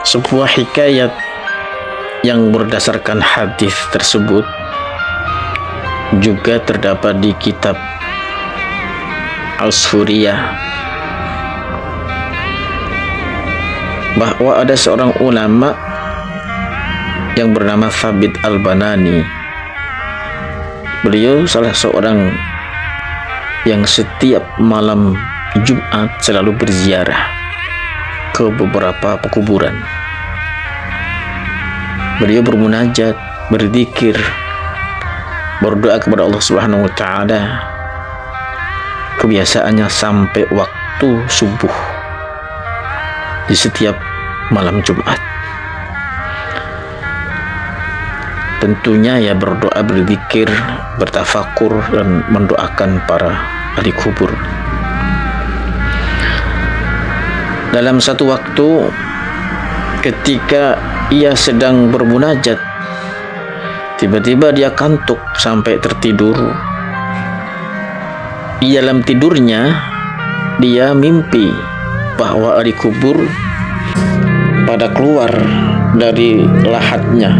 Sebuah hikayat yang berdasarkan hadis tersebut juga terdapat di kitab Al-Suriyah, bahwa ada seorang ulama yang bernama Thabit Al-Banani. Beliau salah seorang yang setiap malam Jumat selalu berziarah ke beberapa pekuburan. Beliau bermunajat, berzikir, berdoa kepada Allah Subhanahu wa taala. Kebiasaannya sampai waktu subuh di setiap malam Jumat. Tentunya ya berdoa, berzikir, bertafakur dan mendoakan para ahli kubur. Dalam satu waktu ketika ia sedang bermunajat, tiba-tiba dia kantuk sampai tertidur. Di dalam tidurnya dia mimpi bahwa ahli kubur pada keluar dari lahatnya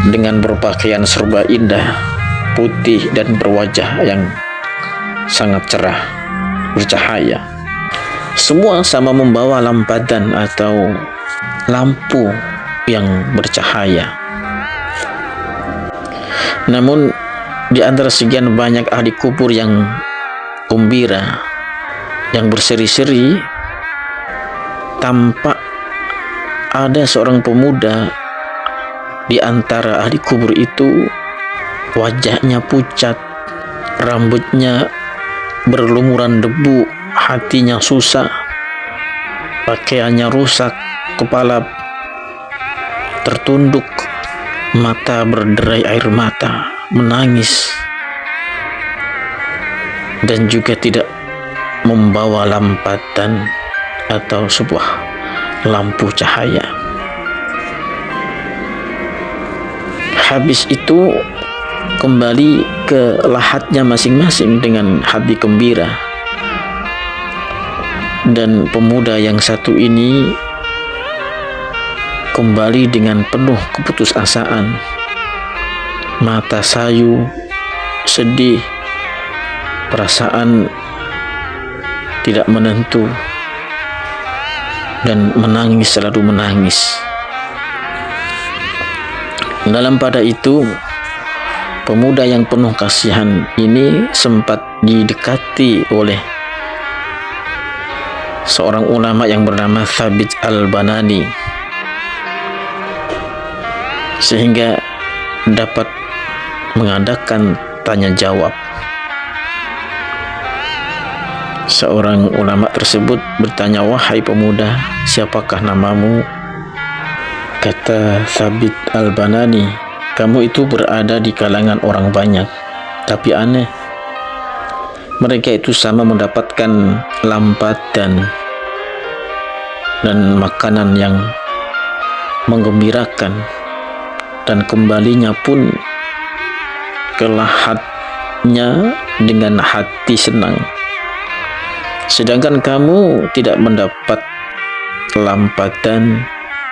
dengan berpakaian serba indah, putih dan berwajah yang sangat cerah, bercahaya. Semua sama membawa lampadan atau lampu yang bercahaya. Namun di antara sekian banyak ahli kubur yang gembira, yang berseri-seri, tampak ada seorang pemuda di antara ahli kubur itu. Wajahnya pucat, rambutnya berlumuran debu, hatinya susah, pakaiannya rusak, kepala tertunduk, mata berderai air mata, menangis, dan juga tidak membawa lampatan atau sebuah lampu cahaya. Habis itu kembali ke lahatnya masing-masing dengan hati gembira. Dan pemuda yang satu ini kembali dengan penuh keputusasaan, mata sayu, sedih, perasaan tidak menentu, dan menangis, selalu menangis. Dalam pada itu, pemuda yang penuh kasihan ini sempat didekati oleh seorang ulama yang bernama Thabit Al-Banani, sehingga dapat mengadakan tanya jawab. Seorang ulama tersebut bertanya, "Wahai pemuda, siapakah namamu?" Kata Thabit Al-Banani, "Kamu itu berada di kalangan orang banyak, tapi aneh. Mereka itu sama mendapatkan lampatan dan makanan yang menggembirakan, dan kembalinya pun ke lahatnya dengan hati senang. Sedangkan kamu tidak mendapat lampatan,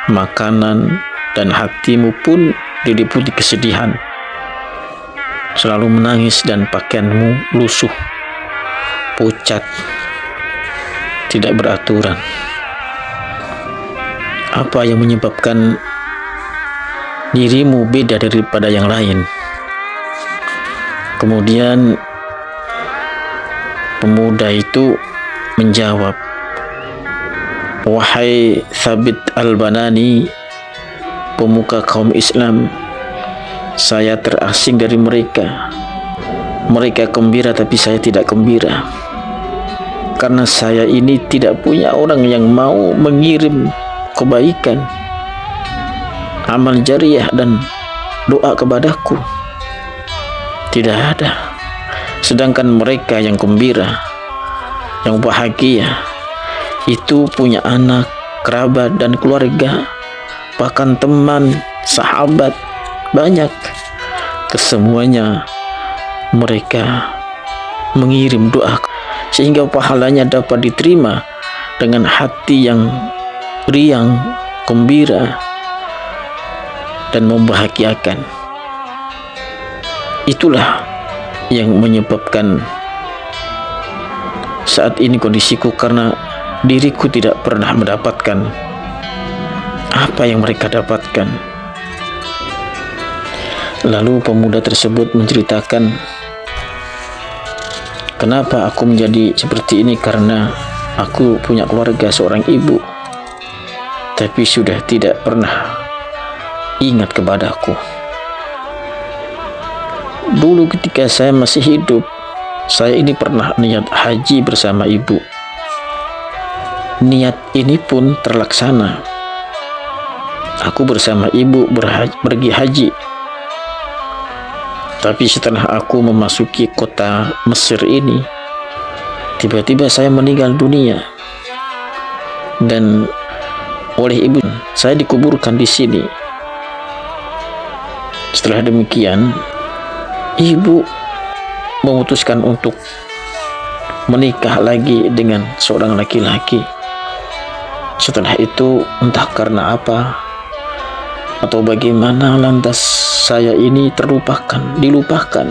makanan, dan hatimu pun diliputi kesedihan, selalu menangis, dan pakaianmu lusuh, pucat, tidak beraturan. Apa yang menyebabkan dirimu beda daripada yang lain?" Kemudian pemuda itu menjawab, "Wahai Thabit Al-Banani, pemuka kaum Islam, saya terasing dari mereka. Mereka gembira tapi saya tidak gembira. Karena saya ini tidak punya orang yang mau mengirim kebaikan, amal jariah, dan doa kepadaku. Tidak ada. Sedangkan mereka yang gembira, yang bahagia, itu punya anak, kerabat, dan keluarga, bahkan teman, sahabat, banyak. Kesemuanya mereka mengirim doa, sehingga pahalanya dapat diterima dengan hati yang riang, gembira dan membahagiakan. Itulah yang menyebabkan saat ini kondisiku, karena diriku tidak pernah mendapatkan apa yang mereka dapatkan. Lalu pemuda tersebut menceritakan, kenapa aku menjadi seperti ini, karena aku punya keluarga, seorang ibu, tapi sudah tidak pernah ingat kepadaku. Dulu ketika saya masih hidup, saya ini pernah niat haji bersama ibu. Niat ini pun terlaksana. Aku bersama ibu pergi haji. Tapi setelah aku memasuki kota Mesir ini, tiba-tiba saya meninggal dunia. Dan oleh ibu, saya dikuburkan di sini. Setelah demikian, ibu memutuskan untuk menikah lagi dengan seorang laki-laki. Setelah itu, entah karena apa atau bagaimana, lantas saya ini dilupakan.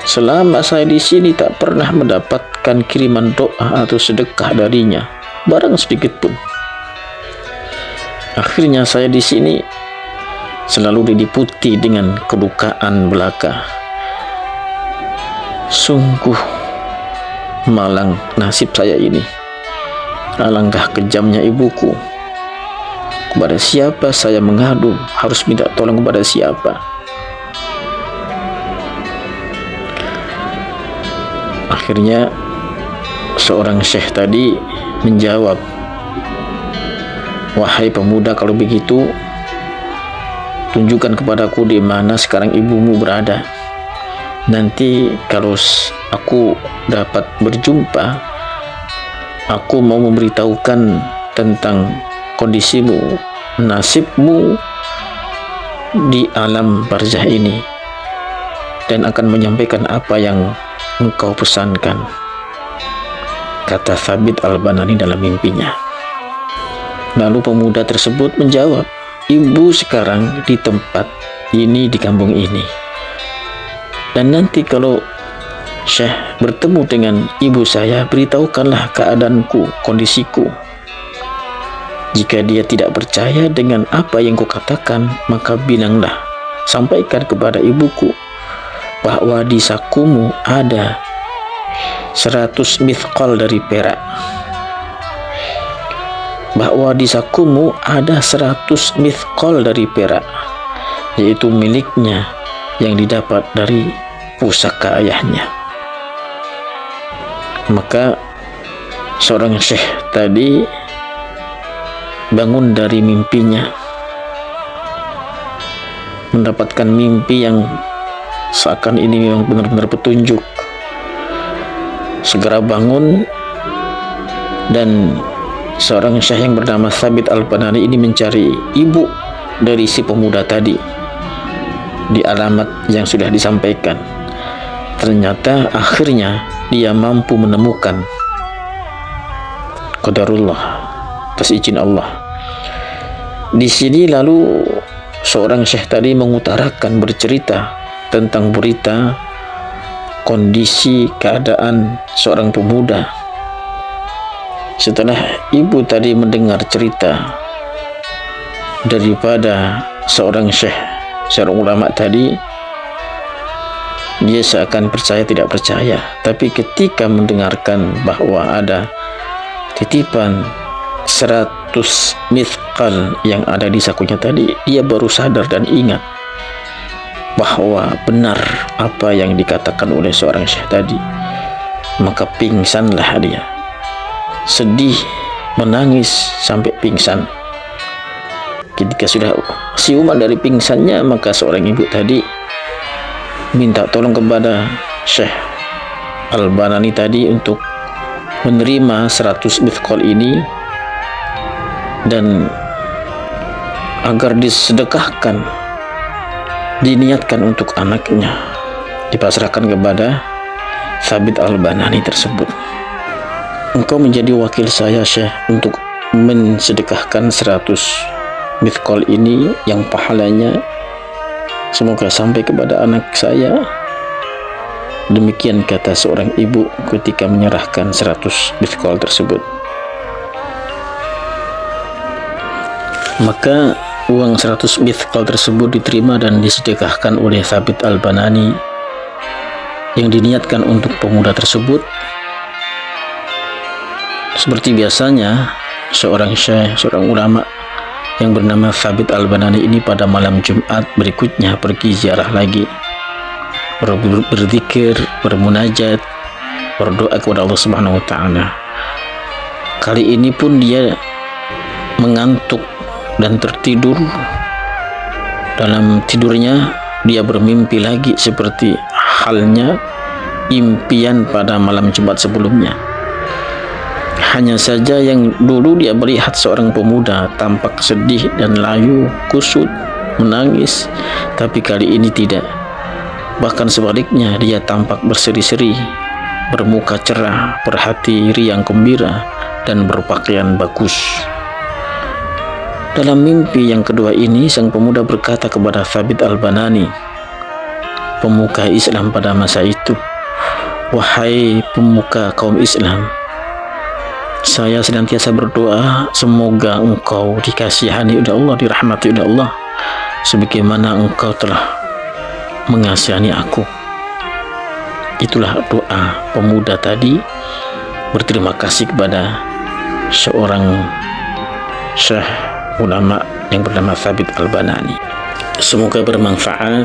Selama saya di sini tak pernah mendapatkan kiriman doa atau sedekah darinya, barang sedikit pun. Akhirnya saya di sini selalu diliputi dengan kedukaan belaka. Sungguh malang nasib saya ini. Alangkah kejamnya ibuku. Kepada siapa saya mengadu, harus minta tolong kepada siapa. Akhirnya seorang syekh tadi menjawab, wahai pemuda, kalau begitu tunjukkan kepadaku di mana sekarang ibumu berada. Nanti kalau aku dapat berjumpa, aku mau memberitahukan tentang kondisimu, nasibmu di alam barzah ini, dan akan menyampaikan apa yang engkau pesankan, kata Thabit Al-Banani dalam mimpinya. Lalu pemuda tersebut menjawab, ibu sekarang di tempat ini, di kampung ini, dan nanti kalau Syekh bertemu dengan ibu saya, beritahukanlah keadaanku, kondisiku. Jika dia tidak percaya dengan apa yang kau katakan, maka bilanglah, sampaikan kepada ibuku bahwa di sakumu ada 100 mithqal dari perak. Bahwa di sakumu ada 100 mithqal dari perak, yaitu miliknya yang didapat dari pusaka ayahnya. Maka seorang syekh tadi bangun dari mimpinya, mendapatkan mimpi yang seakan ini memang benar-benar petunjuk. Segera bangun, dan seorang syekh yang bernama Thabit Al-Banani ini mencari ibu dari si pemuda tadi di alamat yang sudah disampaikan. Ternyata akhirnya dia mampu menemukan, qadarullah, atas izin Allah. Di sini lalu seorang syekh tadi mengutarakan, bercerita tentang berita kondisi keadaan seorang pemuda. Setelah ibu tadi mendengar cerita daripada seorang syekh, seorang ulama tadi, dia seakan percaya tidak percaya. Tapi ketika mendengarkan bahwa ada titipan 100 mithqal yang ada di sakunya tadi, dia baru sadar dan ingat bahwa benar apa yang dikatakan oleh seorang syekh tadi. Maka pingsanlah dia, sedih, menangis sampai pingsan. Ketika sudah siuman dari pingsannya, maka seorang ibu tadi minta tolong kepada Syekh Al-Banani tadi untuk menerima 100 mithqal ini, dan agar disedekahkan, diniatkan untuk anaknya, dipasrahkan kepada Thabit Al-Banani tersebut. Engkau menjadi wakil saya, Syekh, untuk mensedekahkan 100 mithqal ini yang pahalanya semoga sampai kepada anak saya. Demikian kata seorang ibu ketika menyerahkan 100 mithqal tersebut. Maka uang 100 mithqal tersebut diterima dan disedekahkan oleh Thabit Al-Banani yang diniatkan untuk pemuda tersebut. Seperti biasanya, seorang syekh, seorang ulama yang bernama Thabit Al-Banani ini pada malam Jumat berikutnya pergi ziarah lagi, berzikir, bermunajat, berdoa kepada Allah Subhanahu wa taala. Kali ini pun dia mengantuk dan tertidur. Dalam tidurnya dia bermimpi lagi seperti halnya impian pada malam Jumat sebelumnya. Hanya saja yang dulu dia melihat seorang pemuda tampak sedih dan layu, kusut, menangis, tapi kali ini tidak. Bahkan sebaliknya, dia tampak berseri-seri, bermuka cerah, berhati riang gembira, dan berpakaian bagus. Dalam mimpi yang kedua ini, sang pemuda berkata kepada Thabit Al-Banani, pemuka Islam pada masa itu, "Wahai pemuka kaum Islam, saya senantiasa berdoa semoga engkau dikasihani oleh Allah, dirahmati oleh Allah, sebagaimana engkau telah mengasihani aku." Itulah doa pemuda tadi berterima kasih kepada seorang syekh ulama yang bernama Thabit Al-Banani. Semoga bermanfaat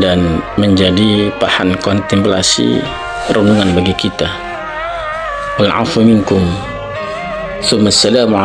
dan menjadi bahan kontemplasi renungan bagi kita. Wal 'afwu minkum. Assalamualaikum.